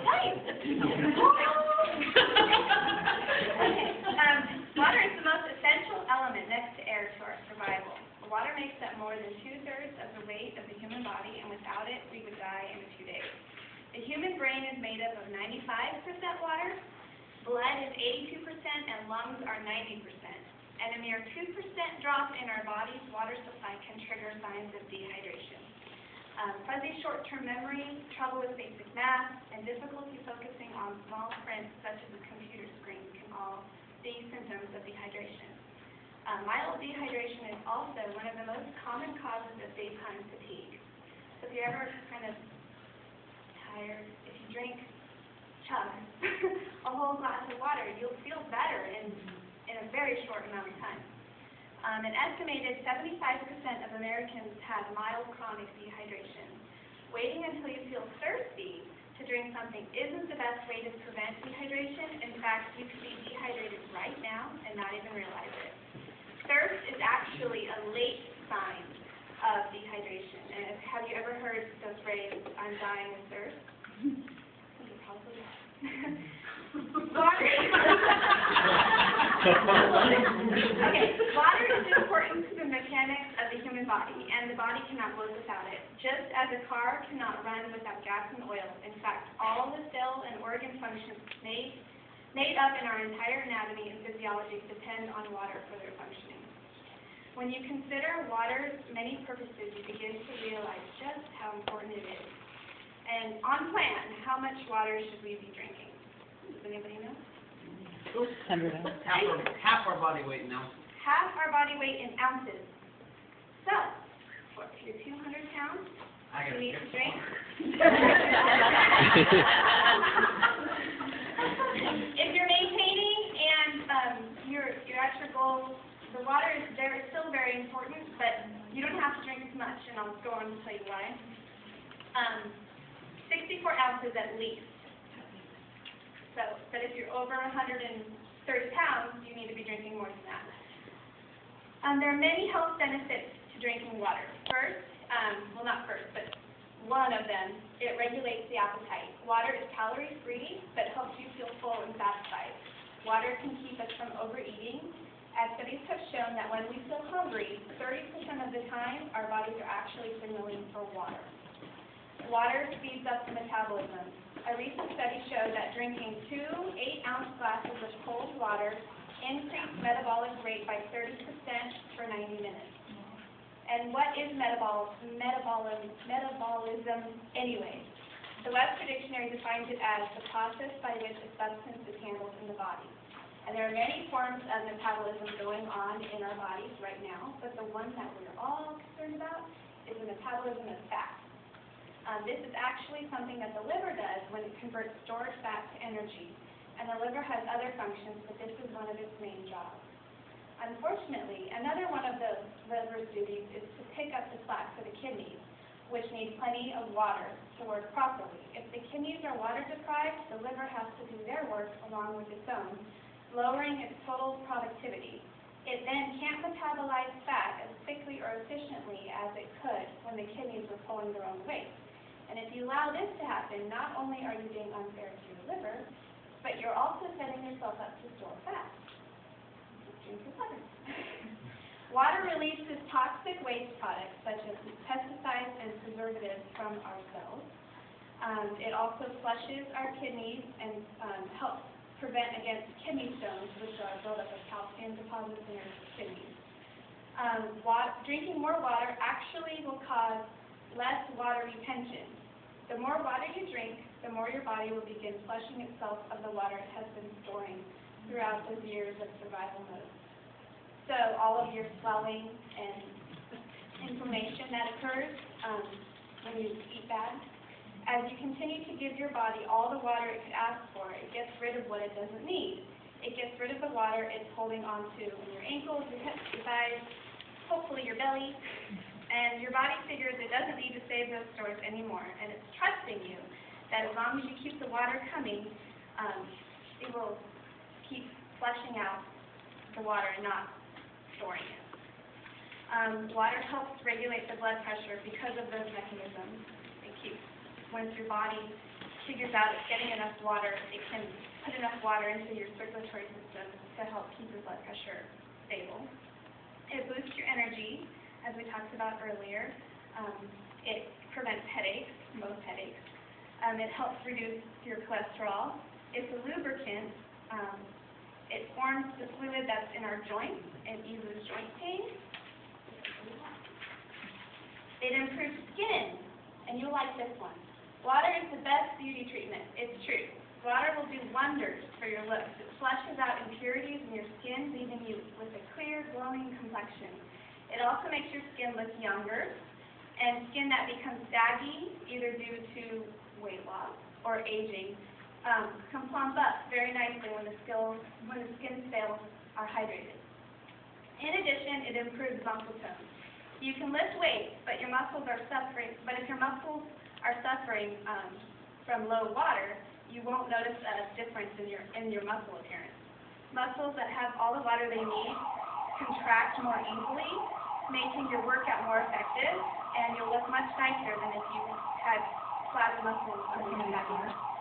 tight. Water is the most essential element next to air to our survival. Water makes up more than 2/3 of the weight of the human body, and without it, we would die in a few days. The human brain is made up of 95% water, blood is 82%, and lungs are 90%. And a mere 2% drop in our body's water supply can trigger signs of dehydration. Fuzzy short-term memory, trouble with basic math, and difficulty focusing on small print such as a computer screen can all be symptoms of dehydration. Mild dehydration is also one of the most common causes of daytime fatigue. So if you're ever kind of tired, if you drink chug a whole glass of water, you'll feel better in a very short amount of time. An estimated 75% of Americans have mild chronic dehydration. Waiting until you feel thirsty to drink something isn't the best way to prevent dehydration. In fact, you could be dehydrated right now and not even realize it. Thirst is actually a late sign of dehydration. And have you ever heard the phrase, "I'm dying of thirst"? Probably. Water. Okay, water is important to the mechanics of the human body, and the body cannot work without it. Just as a car cannot run without gas and oil. In fact, all the cell and organ functions made up in our entire anatomy and physiology depend on water for their functioning. When you consider water's many purposes, you begin to realize just how important it is. And on plan, how much water should we be drinking? Does anybody know? 100 ounces. Half our body weight in ounces. Half our body weight in ounces. So, if you're 200 pounds, you need to drink. If you're maintaining and you're at your goal, the water is still very important, but you don't have to drink as much, and I'll go on to tell you why. 64 ounces at least. So, but if you're over 130 pounds, you need to be drinking more than that. There are many health benefits to drinking water. First, well not first, but one of them, it regulates the appetite. Water is calorie-free, but helps you feel full and satisfied. Water can keep us from overeating, as studies have shown that when we feel hungry, 30% of the time, our bodies are actually signaling for water. Water speeds up the metabolism. A recent study showed that drinking 2 8-ounce glasses of cold water increased metabolic rate by 30% for 90 minutes. And what is metabolism anyway? The Webster Dictionary defines it as the process by which a substance is handled in the body. And there are many forms of metabolism going on in our bodies right now, but the one that we're all concerned about is the metabolism of fat. This is actually something that the liver does when it converts stored fat to energy. And the liver has other functions, but this is one of its main jobs. Unfortunately, another one of the liver's duties is to pick up the slack for the kidneys, which need plenty of water to work properly. If the kidneys are water deprived, the liver has to do their work along with its own, lowering its total productivity. It then can't metabolize fat as quickly or efficiently as it could when the kidneys were pulling their own weight. And if you allow this to happen, not only are you being unfair to your liver, but you're also setting yourself up to store fat. Drink your water. Water releases toxic waste products such as pesticides and preservatives from our cells. It also flushes our kidneys and helps prevent against kidney stones, which are buildup of calcium deposits in your kidneys. Drinking more water actually will cause less water retention. The more water you drink, the more your body will begin flushing itself of the water it has been storing throughout those years of survival mode. So all of your swelling and inflammation that occurs when you eat bad, as you continue to give your body all the water it could ask for, it gets rid of what it doesn't need. It gets rid of the water it's holding onto in your ankles, your hips, your thighs, hopefully your belly. And your body figures it doesn't need to save those stores anymore, and it's trusting you that as long as you keep the water coming, it will keep flushing out the water and not storing it. Water helps regulate the blood pressure because of those mechanisms. It keeps, once your body figures out it's getting enough water, it can put enough water into your circulatory system to help keep your blood pressure stable. It boosts your energy, as we talked about earlier. It prevents headaches, most headaches. It helps reduce your cholesterol. It's a lubricant. It forms the fluid that's in our joints and eases joint pain. It improves skin, and you'll like this one. Water is the best beauty treatment. It's true. Water will do wonders for your looks. It flushes out impurities in your skin, leaving you with a clear, glowing complexion. It also makes your skin look younger, and skin that becomes saggy, either due to weight loss or aging, can plump up very nicely when the skin cells are hydrated. In addition, it improves muscle tone. You can lift weights, but your muscles are suffering. But if your muscles are suffering from low water, you won't notice a difference in your muscle appearance. Muscles that have all the water they need contract more easily, making your workout more effective, and you'll look much nicer than if you had flat muscles or something like that.